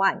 1।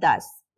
10।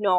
9।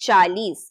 40।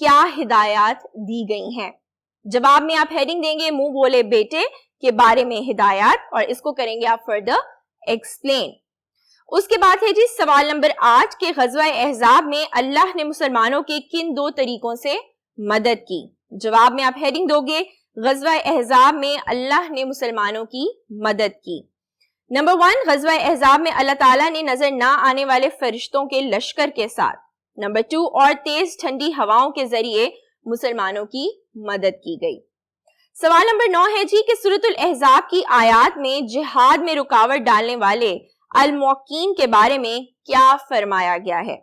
کیا ہدایات دی گئی ہیں؟ جواب میں آپ ہیڈنگ دیں گے منہ بولے بیٹے کے بارے میں ہدایات، اور اس کو کریں گے آپ فردر ایکسپلین۔ اس کے بعد ہے جی سوال نمبر 8 کہ غزوہ احزاب میں اللہ نے مسلمانوں کے کن 2 طریقوں سے مدد کی؟ جواب میں آپ ہیڈنگ دو گے غزوہ احزاب میں اللہ نے مسلمانوں کی مدد کی۔ نمبر 1 غزوہ احزاب میں اللہ تعالیٰ نے نظر نہ آنے والے فرشتوں کے لشکر کے ساتھ۔ نمبر 2 اور تیز ٹھنڈی ہواؤں کے ذریعے مسلمانوں کی مدد کی گئی۔ سوال نمبر 9 ہے جی کہ سورۃ الاحزاب کی آیات میں جہاد میں رکاوٹ ڈالنے والے الموقین کے بارے میں کیا فرمایا گیا ہے؟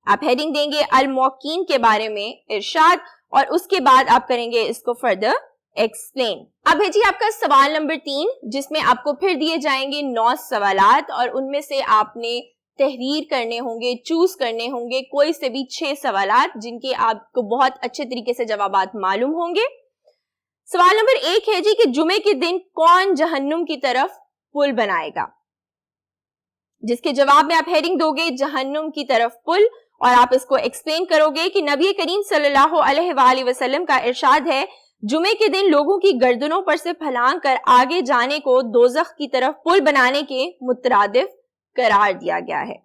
آپ ہیڈنگ دیں گے الموقین کے بارے میں ارشاد، اور اس کے بعد آپ کریں گے اس کو فردر ایکسپلین۔ اب ہے جی آپ کا سوال نمبر 3 جس میں آپ کو پھر دیے جائیں گے 9 سوالات، اور ان میں سے آپ نے تحریر کرنے ہوں گے، چوز کرنے ہوں گے کوئی سے بھی 6 سوالات جن کے آپ کو بہت اچھے طریقے سے جوابات معلوم ہوں گے۔ سوال نمبر 1 ہے جی کہ جمعے کے دن کون جہنم کی طرف پل بنائے گا؟ جس کے جواب میں آپ ہیڈنگ دو گے جہنم کی طرف پل، اور آپ اس کو ایکسپلین کرو گے کہ نبی کریم صلی اللہ علیہ وآلہ وسلم کا ارشاد ہے جمعے کے دن لوگوں کی گردنوں پر سے پھلانگ کر آگے جانے کو دوزخ کی طرف پل بنانے کے مترادف قرار دیا گیا ہے۔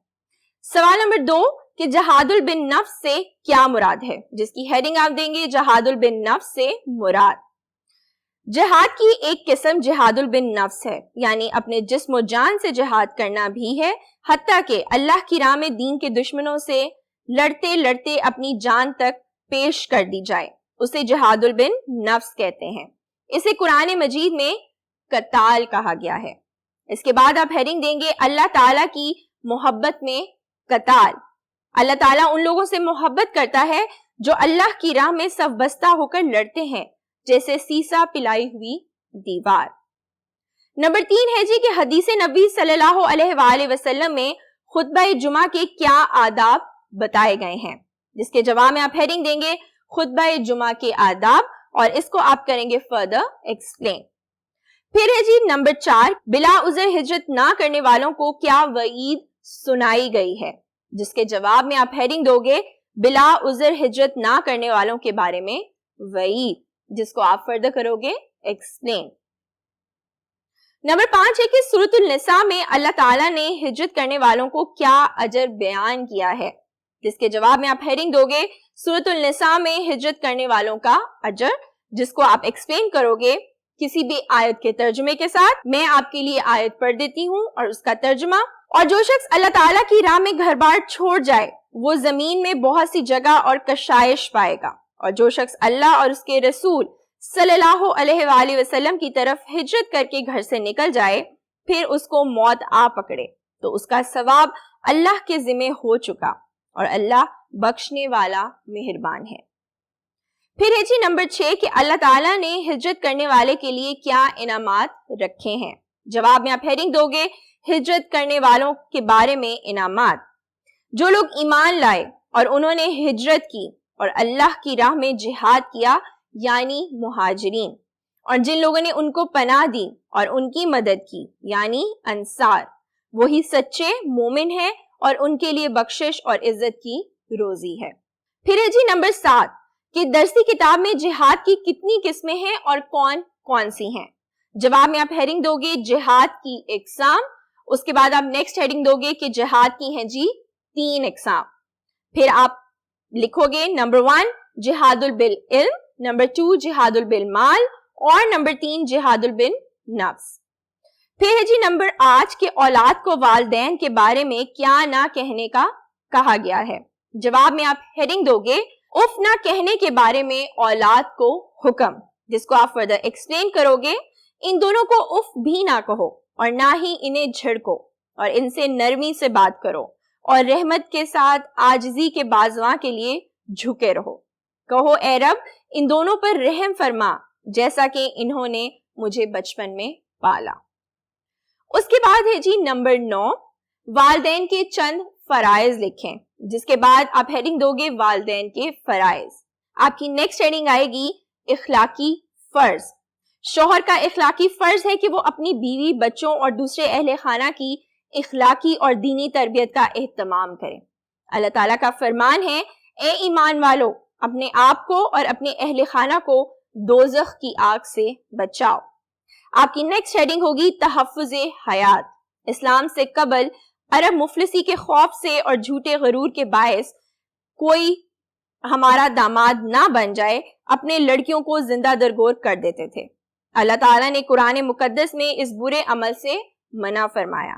سوال نمبر 2 کہ جہاد بن نفس سے کیا مراد ہے؟ جس کی ہیڈنگ آپ دیں گے جہاد بن نفس سے مراد۔ جہاد کی ایک قسم جہاد بن نفس ہے، یعنی اپنے جسم و جان سے جہاد کرنا بھی ہے، حتیٰ کہ اللہ کی راہ میں دین کے دشمنوں سے لڑتے لڑتے اپنی جان تک پیش کر دی جائے، اسے جہاد بن نفس کہتے ہیں۔ اسے قرآن مجید میں قتال کہا گیا ہے۔ اس کے بعد آپ ہیڈنگ دیں گے اللہ تعالیٰ کی محبت میں قتال۔ اللہ تعالیٰ ان لوگوں سے محبت کرتا ہے جو اللہ کی راہ میں صف بستہ ہو کر لڑتے ہیں، جیسے سیسا پلائی ہوئی دیوار۔ نمبر 3 ہے جی کہ حدیث نبی صلی اللہ علیہ وآلہ وسلم میں خطبہ جمعہ کے کیا آداب بتائے گئے ہیں؟ جس کے جواب میں آپ ہیڈنگ دیں گے خطبہ جمعہ کے آداب، اور اس کو آپ کریں گے فردر ایکسپلین۔ پھر ہے جی نمبر 4 بلا عذر ہجرت نہ کرنے والوں کو کیا وعید سنائی گئی ہے؟ جس کے جواب میں آپ ہیڈنگ دو گے بلا عذر ہجرت نہ کرنے والوں کے بارے میں وعید، جس کو آپ فردر کرو گے ایکسپلین۔ نمبر 5 ہے کہ سورۃ النساء میں اللہ تعالیٰ نے ہجرت کرنے والوں کو کیا اجر بیان کیا ہے؟ جس کے جواب میں آپ ہیڈنگ دو گے سورۃ النساء میں ہجرت کرنے والوں کا اجر، جس کو آپ ایکسپلین کرو گے کسی بھی آیت کے ترجمے کے ساتھ۔ میں آپ کے لیے آیت پڑھ دیتی ہوں اور اس کا ترجمہ۔ اور جو شخص اللہ تعالیٰ کی راہ میں گھر بار چھوڑ جائے وہ زمین میں بہت سی جگہ اور کشائش پائے گا، اور جو شخص اللہ اور اس کے رسول صلی اللہ علیہ وآلہ وسلم کی طرف ہجرت کر کے گھر سے نکل جائے پھر اس کو موت آ پکڑے تو اس کا ثواب اللہ کے ذمہ ہو چکا، اور اللہ بخشنے والا مہربان ہے۔ پھر ہے جی نمبر 6 کہ اللہ تعالیٰ نے ہجرت کرنے والے کے لیے کیا انعامات رکھے ہیں؟ جواب میں آپ ہیڈنگ دو گے ہجرت کرنے والوں کے بارے میں انعامات۔ جو لوگ ایمان لائے اور انہوں نے ہجرت کی اور اللہ کی راہ میں جہاد کیا، یعنی مہاجرین، اور جن لوگوں نے ان کو پناہ دی اور ان کی مدد کی، یعنی انصار، وہی سچے مومن ہیں اور ان کے لیے بخشش اور عزت کی روزی ہے۔ پھر ہے جی نمبر 7 کہ درسی کتاب میں جہاد کی کتنی قسمیں ہیں اور کون کون سی ہیں؟ جواب میں آپ ہیڈنگ دو گے جہاد کی اقسام، اس کے بعد آپ نیکسٹ ہیڈنگ دو گے کہ جہاد کی ہیں جی 3 اقسام۔ پھر آپ لکھو گے نمبر 1 جہاد بالعلم، نمبر 2 جہاد بالمال، اور نمبر 3 جہاد بالنفس۔ پھر ہے جی نمبر 8 کہ اولاد کو والدین کے بارے میں کیا نہ کہنے کا کہا گیا ہے؟ جواب میں آپ ہیڈنگ دو گے اف نہ کہنے کے بارے میں اولاد کو حکم، جس کو آپ فردر ایکسپلین کرو گے ان دونوں کو اف بھی نہ کہو اور نہ ہی انہیں جھڑکو، اور ان سے نرمی سے بات کرو اور رحمت کے ساتھ عاجزی کے بازواں کے لیے جھکے رہو۔ کہو اے رب ان دونوں پر رحم فرما جیسا کہ انہوں نے مجھے بچپن میں پالا۔ اس کے بعد ہے جی نمبر 9 والدین کے چند فرائض لکھیں، جس کے بعد آپ ہیڈنگ دو گے والدین کے فرائض۔ آپ کی نیکسٹ ہیڈنگ آئے گی اخلاقی فرض۔ شوہر کا اخلاقی فرض ہے کہ وہ اپنی بیوی، بچوں اور دوسرے اہل خانہ کی اخلاقی اور دینی تربیت کا اہتمام کرے۔ اللہ تعالیٰ کا فرمان ہے اے ایمان والو اپنے آپ کو اور اپنے اہل خانہ کو دوزخ کی آگ سے بچاؤ۔ آپ کی نیکسٹ ہیڈنگ ہوگی تحفظ حیات۔ اسلام سے قبل عرب مفلسی کے خوف سے اور جھوٹے غرور کے باعث کوئی ہمارا داماد نہ بن جائے اپنے لڑکیوں کو زندہ درگور کر دیتے تھے۔ اللہ تعالیٰ نے قرآن مقدس میں اس برے عمل سے منع فرمایا،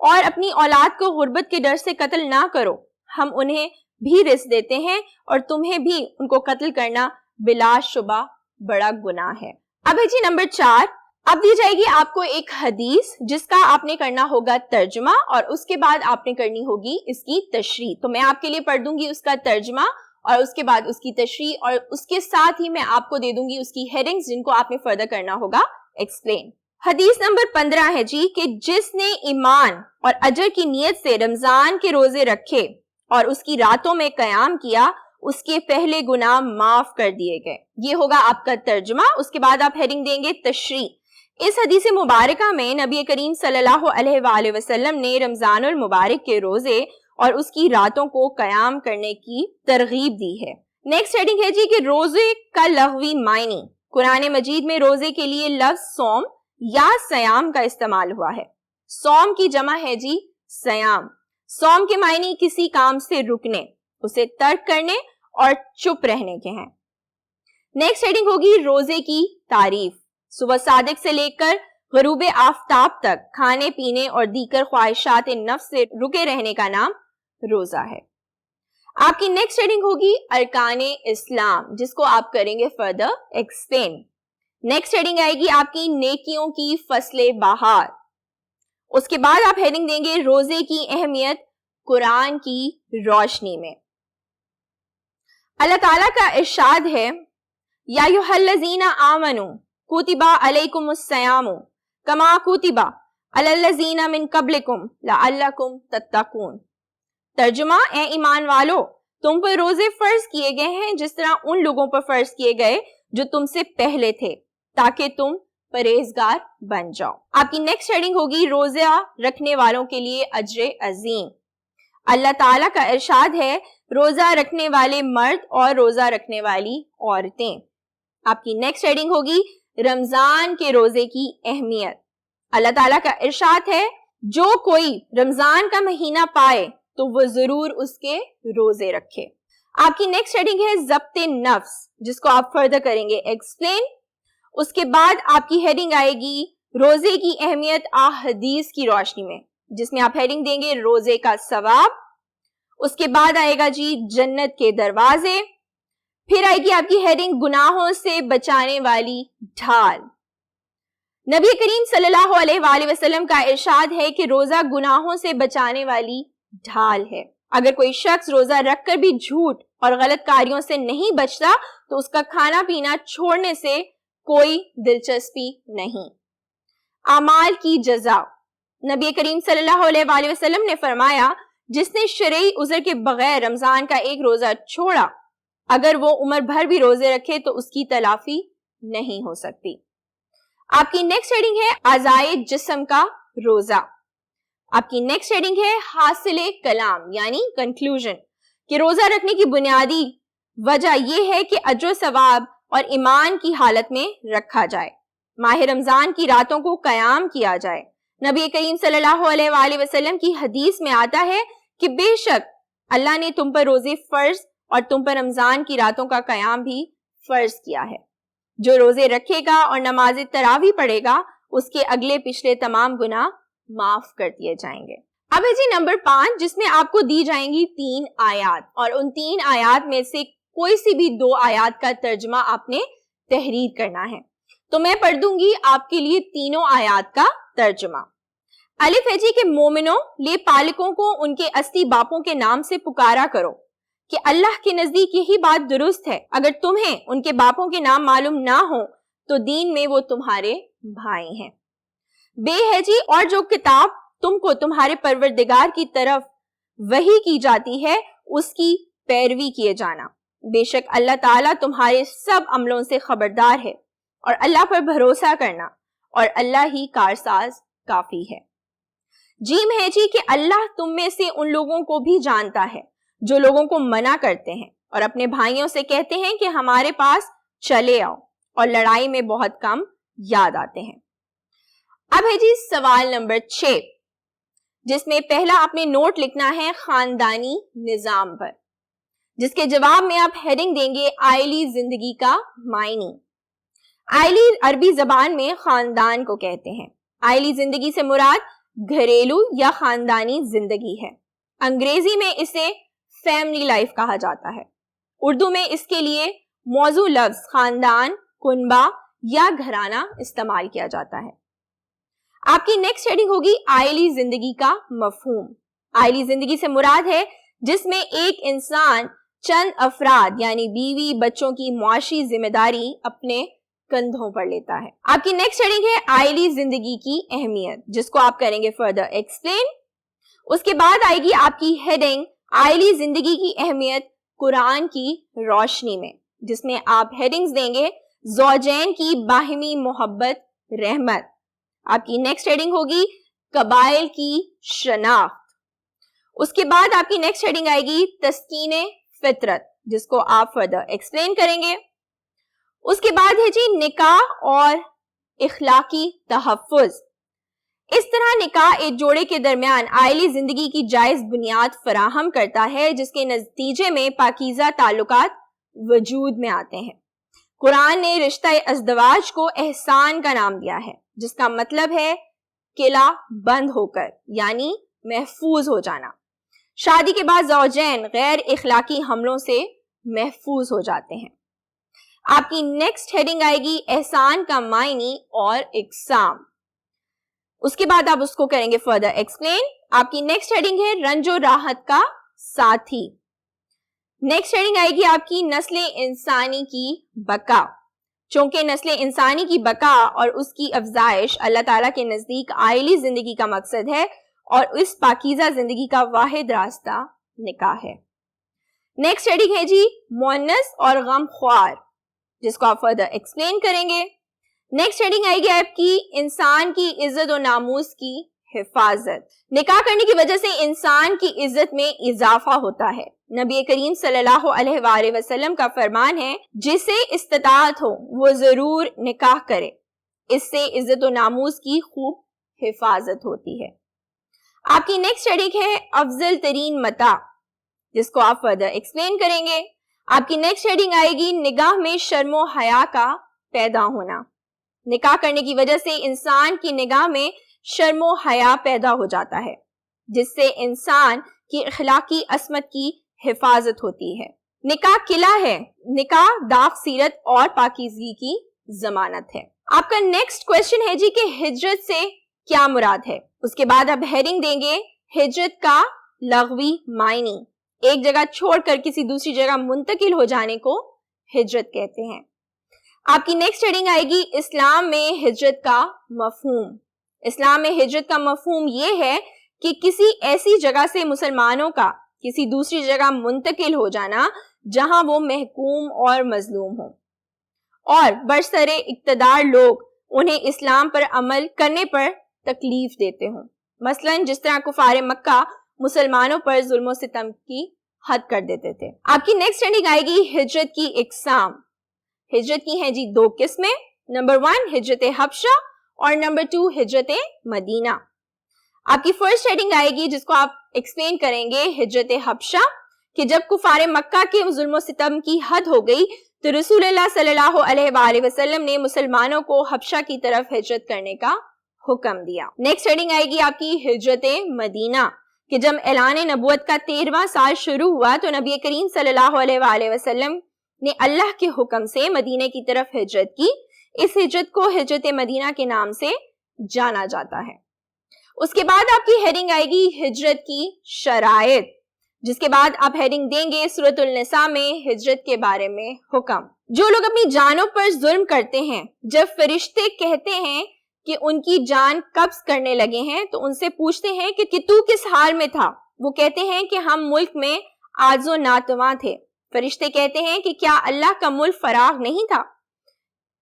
اور اپنی اولاد کو غربت کے ڈر سے قتل نہ کرو، ہم انہیں بھی رزق دیتے ہیں اور تمہیں بھی ان کو قتل کرنا بلا شبہ بڑا گناہ ہے۔ اب ہے جی نمبر 4، اب دی جائے گی آپ کو ایک حدیث جس کا آپ نے کرنا ہوگا ترجمہ، اور اس کے بعد آپ نے کرنی ہوگی اس کی تشریح۔ تو میں آپ کے لیے پڑھ دوں گی اس کا ترجمہ اور اس کے بعد اس کی تشریح، اور اس کے ساتھ ہی میں آپ کو دے دوں گی اس کی ہیڈنگز جن کو آپ نے فردر کرنا ہوگا ایکسپلین۔ حدیث نمبر 15 ہے جی کہ جس نے ایمان اور اجر کی نیت سے رمضان کے روزے رکھے اور اس کی راتوں میں قیام کیا، اس کے پہلے گناہ معاف کر دیے گئے۔ یہ ہوگا آپ کا ترجمہ، اس کے بعد آپ ہیڈنگ دیں گے تشریح۔ اس حدیث مبارکہ میں نبی کریم صلی اللہ علیہ وآلہ وسلم نے رمضان المبارک کے روزے اور اس کی راتوں کو قیام کرنے کی ترغیب دی ہے۔ نیکسٹ ہیڈنگ ہے جی کہ روزے کا لغوی معنی۔ قرآن مجید میں روزے کے لیے لفظ صوم یا سیام کا استعمال ہوا ہے۔ صوم کی جمع ہے جی سیام۔ صوم کے معنی کسی کام سے رکنے، اسے ترک کرنے اور چپ رہنے کے ہیں۔ نیکسٹ ہیڈنگ ہوگی روزے کی تعریف۔ صبح صادق سے لے کر غروب آفتاب تک کھانے پینے اور دیگر خواہشات نفس سے رکے رہنے کا نام روزہ ہے۔ آپ کی نیکسٹ ہیڈنگ ہوگی ارکان اسلام، جس کو آپ کریں گے فردر ایکسپلین۔ نیکسٹ ہیڈنگ آئے گی آپ کی نیکیوں کی فصل بہار۔ اس کے بعد آپ ہیڈنگ دیں گے روزے کی اہمیت قرآن کی روشنی میں۔ اللہ تعالیٰ کا ارشاد ہے یا ایھا الذین آمنوا کتب علیکم الصیام کما کتب علی الذین من قبلکم لعلکم تتقون۔ ترجمہ، اے ایمان والو، تم پر روزے فرض کیے گئے ہیں جس طرح ان لوگوں پر فرض کیے گئے جو تم سے پہلے تھے، تاکہ تم پرہیزگار بن جاؤ۔ آپ کی نیکسٹ ہیڈنگ ہوگی روزہ رکھنے والوں کے لیے اجر عظیم۔ اللہ تعالیٰ کا ارشاد ہے روزہ رکھنے والے مرد اور روزہ رکھنے والی عورتیں۔ آپ کی نیکسٹ ہیڈنگ ہوگی رمضان کے روزے کی اہمیت۔ اللہ تعالیٰ کا ارشاد ہے جو کوئی رمضان کا مہینہ پائے تو وہ ضرور اس کے روزے رکھے۔ آپ کی نیکسٹ ہیڈنگ ہے ضبط نفس، جس کو آپ فردر کریں گے ایکسپلین۔ اس کے بعد آپ کی ہیڈنگ آئے گی روزے کی اہمیت احادیث کی روشنی میں، جس میں آپ ہیڈنگ دیں گے روزے کا ثواب۔ اس کے بعد آئے گا جی جنت کے دروازے۔ پھر آئے گی آپ کی ہیڈنگ گناہوں سے بچانے والی ڈھال۔ نبی کریم صلی اللہ علیہ وآلہ وسلم کا ارشاد ہے کہ روزہ گناہوں سے بچانے والی ڈھال ہے۔ اگر کوئی شخص روزہ رکھ کر بھی جھوٹ اور غلط کاریوں سے نہیں بچتا تو اس کا کھانا پینا چھوڑنے سے کوئی دلچسپی نہیں۔ اعمال کی جزا۔ نبی کریم صلی اللہ علیہ وآلہ وسلم نے فرمایا جس نے شرعی عذر کے بغیر رمضان کا ایک روزہ چھوڑا، اگر وہ عمر بھر بھی روزے رکھے تو اس کی تلافی نہیں ہو سکتی۔ آپ کی نیکسٹ ہیڈنگ ہے اعضائے جسم کا روزہ۔ آپ کی نیکسٹ ہیڈنگ ہے حاصل کلام یعنی کنکلوژن، کہ روزہ رکھنے کی بنیادی وجہ یہ ہے کہ اجر و ثواب اور ایمان کی حالت میں رکھا جائے، ماہ رمضان کی راتوں کو قیام کیا جائے۔ نبی کریم صلی اللہ علیہ وآلہ وسلم کی حدیث میں آتا ہے کہ بے شک اللہ نے تم پر روزے فرض اور تم پر رمضان کی راتوں کا قیام بھی فرض کیا ہے۔ جو روزے رکھے گا اور نماز تراویح پڑھے گا اس کے اگلے پچھلے تمام گناہ معاف کر دیے جائیں گے۔ اب ہے جی نمبر 5، جس میں آپ کو دی جائیں گی 3 آیات، اور ان 3 آیات میں سے کوئی سی بھی 2 آیات کا ترجمہ آپ نے تحریر کرنا ہے۔ تو میں پڑھ دوں گی آپ کے لیے تینوں آیات کا ترجمہ۔ الف ہے جی کہ مومنوں، لے پالکوں کو ان کے اصلی باپوں کے نام سے پکارا کرو کہ اللہ کے نزدیک یہی بات درست ہے۔ اگر تمہیں ان کے باپوں کے نام معلوم نہ ہو تو دین میں وہ تمہارے بھائی ہیں۔ بے ہے جی اور جو کتاب تم کو تمہارے پروردگار کی طرف وحی کی جاتی ہے اس کی پیروی کیے جانا، بے شک اللہ تعالیٰ تمہارے سب عملوں سے خبردار ہے، اور اللہ پر بھروسہ کرنا، اور اللہ ہی کارساز کافی ہے۔ جیم ہے جی کہ اللہ تم میں سے ان لوگوں کو بھی جانتا ہے جو لوگوں کو منع کرتے ہیں اور اپنے بھائیوں سے کہتے ہیں کہ ہمارے پاس چلے آؤ، اور لڑائی میں بہت کم یاد آتے ہیں۔ اب ہے جی سوال نمبر 6، جس میں پہلا آپ نے نوٹ لکھنا ہے خاندانی نظام پر، جس کے جواب میں آپ ہیڈنگ دیں گے آئلی زندگی کا معنی۔ آئلی عربی زبان میں خاندان کو کہتے ہیں۔ آئلی زندگی سے مراد گھریلو یا خاندانی زندگی ہے۔ انگریزی میں اسے فیملی لائف کہا جاتا ہے۔ اردو میں اس کے لیے موضوع لفظ خاندان، کنبہ یا گھرانہ استعمال کیا جاتا ہے۔ آپ کی نیکسٹ ہیڈنگ ہوگی آئلی زندگی کا مفہوم۔ آئلی زندگی سے مراد ہے جس میں ایک انسان چند افراد یعنی بیوی بچوں کی معاشی ذمہ داری اپنے کندھوں پر لیتا ہے۔ آپ کی نیکسٹ ہیڈنگ ہے آئلی زندگی کی اہمیت، جس کو آپ کریں گے فردر ایکسپلین۔ اس کے بعد آئے گی آپ کی ہیڈنگ آئلی زندگی کی اہمیت قرآن کی روشنی میں، جس میں آپ ہیڈنگز دیں گے زوجین کی باہمی محبت رحمت۔ آپ کی نیکسٹ ہیڈنگ ہوگی قبائل کی شناخت۔ اس کے بعد آپ کی نیکسٹ ہیڈنگ آئے گی تسکین فطرت، جس کو آپ فردر ایکسپلین کریں گے۔ اس کے بعد ہے جی نکاح اور اخلاقی تحفظ۔ اس طرح نکاح ایک جوڑے کے درمیان آئلی زندگی کی جائز بنیاد فراہم کرتا ہے، جس کے نتیجے میں پاکیزہ تعلقات وجود میں آتے ہیں۔ قرآن نے رشتہ ازدواج کو احسان کا نام دیا ہے، جس کا مطلب ہے قلعہ بند ہو کر، یعنی محفوظ ہو جانا۔ شادی کے بعد زوجین غیر اخلاقی حملوں سے محفوظ ہو جاتے ہیں۔ آپ کی نیکسٹ ہیڈنگ آئے گی احسان کا معنی اور اقسام۔ اس کے بعد آپ اس کو کریں گے فردر ایکسپلین۔ آپ کی نیکسٹ ہیڈنگ ہے رنج و راحت کا ساتھی۔ نیکسٹ ہیڈنگ آئے گی آپ کی نسل انسانی کی بقا۔ چونکہ نسل انسانی کی بقا اور اس کی افزائش اللہ تعالیٰ کے نزدیک آئلی زندگی کا مقصد ہے، اور اس پاکیزہ زندگی کا واحد راستہ نکاح ہے۔ نیکسٹ ہیڈنگ ہے جی مونس اور غم خوار، جس کو آپ فردر ایکسپلین کریں گے۔ نیکسٹ ہیڈنگ آئے گی آپ کی انسان کی عزت و ناموس کی حفاظت۔ نکاح کرنے کی وجہ سے انسان کی عزت میں اضافہ ہوتا ہے۔ نبی کریم صلی اللہ علیہ وآلہ وسلم کا فرمان ہے جسے استطاعت ہو وہ ضرور نکاح کرے، اس سے عزت و ناموس کی خوب حفاظت ہوتی ہے۔ آپ کی نیکسٹ ہیڈنگ ہے افضل ترین متاع، جس کو آپ فردر ایکسپلین کریں گے۔ آپ کی نیکسٹ ہیڈنگ آئے گی نگاہ میں شرم و حیا کا پیدا ہونا۔ نکاح کرنے کی وجہ سے انسان کی نگاہ میں شرم و حیا پیدا ہو جاتا ہے، جس سے انسان کی اخلاقی عصمت کی حفاظت ہوتی ہے۔ نکاح قلعہ ہے، نکاح داغ سیرت اور پاکیزگی کی ضمانت ہے۔ آپ کا نیکسٹ کوشچن ہے جی کہ ہجرت سے کیا مراد ہے۔ اس کے بعد آپ ہیڈنگ دیں گے ہجرت کا لغوی معنی۔ ایک جگہ چھوڑ کر کسی دوسری جگہ منتقل ہو جانے کو ہجرت کہتے ہیں۔ آپ کی نیکسٹ ہیڈنگ آئے گی اسلام میں ہجرت کا مفہوم۔ اسلام میں ہجرت کا مفہوم یہ ہے کہ کسی ایسی جگہ سے مسلمانوں کا کسی دوسری جگہ منتقل ہو جانا جہاں وہ محکوم اور مظلوم ہوں، اور برسر اقتدار لوگ انہیں اسلام پر عمل کرنے پر تکلیف دیتے ہوں، مثلا جس طرح کفار مکہ مسلمانوں پر ظلم و ستم کی حد کر دیتے تھے۔ آپ کی نیکسٹ ہیڈنگ آئے گی ہجرت کی اقسام۔ ہجرت کی ہیں جی دو قسمیں، نمبر 1 ہجرت حبشہ اور نمبر 2 ہجرت مدینہ۔ آپ کی فرسٹ ہیڈنگ آئے گی جس کو آپ ایکسپلین کریں گے ہجرت حبشہ، کہ جب کفار مکہ کے ظلم و ستم کی حد ہو گئی تو رسول اللہ صلی اللہ علیہ وآلہ وسلم نے مسلمانوں کو حبشہ کی طرف ہجرت کرنے کا حکم دیا۔ نیکسٹ ہیڈنگ آئے گی آپ کی ہجرت مدینہ، کہ جب اعلان نبوت کا 13واں سال شروع ہوا تو نبی کریم صلی اللہ علیہ وآلہ وسلم نے اللہ کے حکم سے مدینہ کی طرف ہجرت کی۔ اس ہجرت کو ہجرت مدینہ کے نام سے جانا جاتا ہے۔ اس کے بعد آپ کی ہیڈنگ آئے گی ہجرت کی شرائط، جس کے بعد آپ ہیڈنگ دیں گے سورۃ النساء میں ہجرت کے بارے میں حکم۔ جو لوگ اپنی جانوں پر ظلم کرتے ہیں، جب فرشتے کہتے ہیں کہ ان کی جان قبض کرنے لگے ہیں تو ان سے پوچھتے ہیں کہ تو کس حال میں تھا؟ وہ کہتے ہیں کہ ہم ملک میں عاجز و ناتواں تھے۔ فرشتے کہتے ہیں کہ کیا اللہ کا ملک فراغ نہیں تھا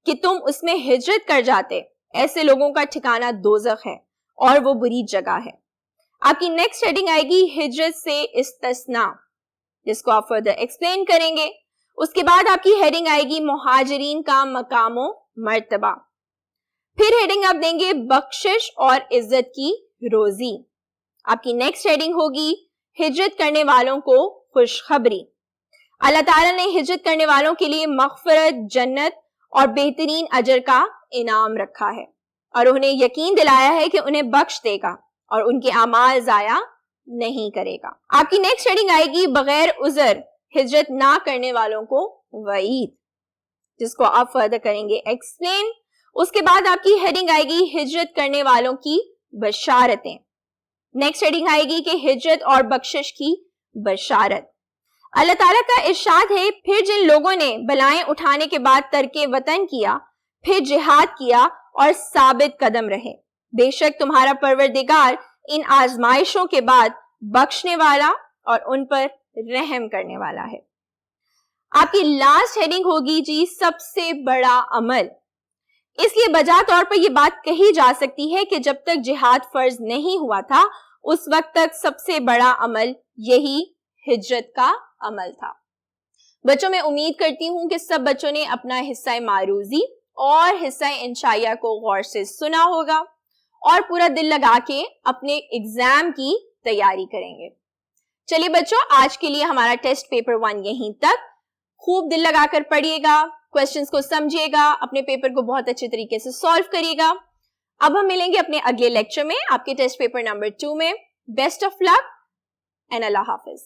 کہ تم اس میں ہجرت کر جاتے؟ ایسے لوگوں کا ٹھکانہ دوزخ ہے اور وہ بری جگہ ہے۔ آپ کی نیکسٹ ہیڈنگ آئے گی ہجرت سے استثناء۔ جس کو آپ فردر ایکسپلین کریں گے. اس کے بعد آپ کی ہیڈنگ آئے گی مہاجرین کا مقام و مرتبہ. پھر ہیڈنگ آپ دیں گے بخشش اور عزت کی روزی. آپ کی نیکسٹ ہیڈنگ ہوگی ہجرت کرنے والوں کو خوشخبری. اللہ تعالیٰ نے ہجرت کرنے والوں کے لیے مغفرت، جنت اور بہترین اجر کا انعام رکھا ہے اور انہیں یقین دلایا ہے کہ انہیں بخش دے گا اور ان کے اعمال ضائع نہیں کرے گا. آپ کی نیکسٹ ہیڈنگ آئے گی بغیر عذر ہجرت نہ کرنے والوں کو وعید، جس کو آپ فردر کریں گے ایکسپلین. اس کے بعد آپ کی ہیڈنگ آئے گی ہجرت کرنے والوں کی بشارتیں. نیکسٹ ہیڈنگ آئے گی کہ ہجرت اور بخشش کی بشارت. اللہ تعالیٰ کا ارشاد ہے پھر جن لوگوں نے بلائیں اٹھانے کے بعد ترک وطن کیا، پھر جہاد کیا اور ثابت قدم رہے، بے شک تمہارا پروردگار ان آزمائشوں کے بعد بخشنے والا اور ان پر رحم کرنے والا ہے. آپ کی لاسٹ ہیڈنگ ہوگی جی سب سے بڑا عمل. اس لیے بجا طور پر یہ بات کہی جا سکتی ہے کہ جب تک جہاد فرض نہیں ہوا تھا اس وقت تک سب سے بڑا عمل یہی ہجرت کا عمل تھا. بچوں میں امید کرتی ہوں کہ سب بچوں نے اپنا حصہ معروضی اور حصہ انشائیہ کو غور سے سنا ہوگا اور پورا دل لگا کے اپنے ایگزام کی تیاری کریں گے. چلیے بچوں، آج کے لیے ہمارا ٹیسٹ پیپر 1 یہیں تک. خوب دل لگا کر پڑھیے گا، کوشچنز کو سمجھیے گا، اپنے پیپر کو بہت اچھے طریقے سے سالو کریے گا. اب ہم ملیں گے اپنے اگلے لیکچر میں آپ کے ٹیسٹ پیپر نمبر 2 میں. بیسٹ آف لک اینڈ اللہ حافظ.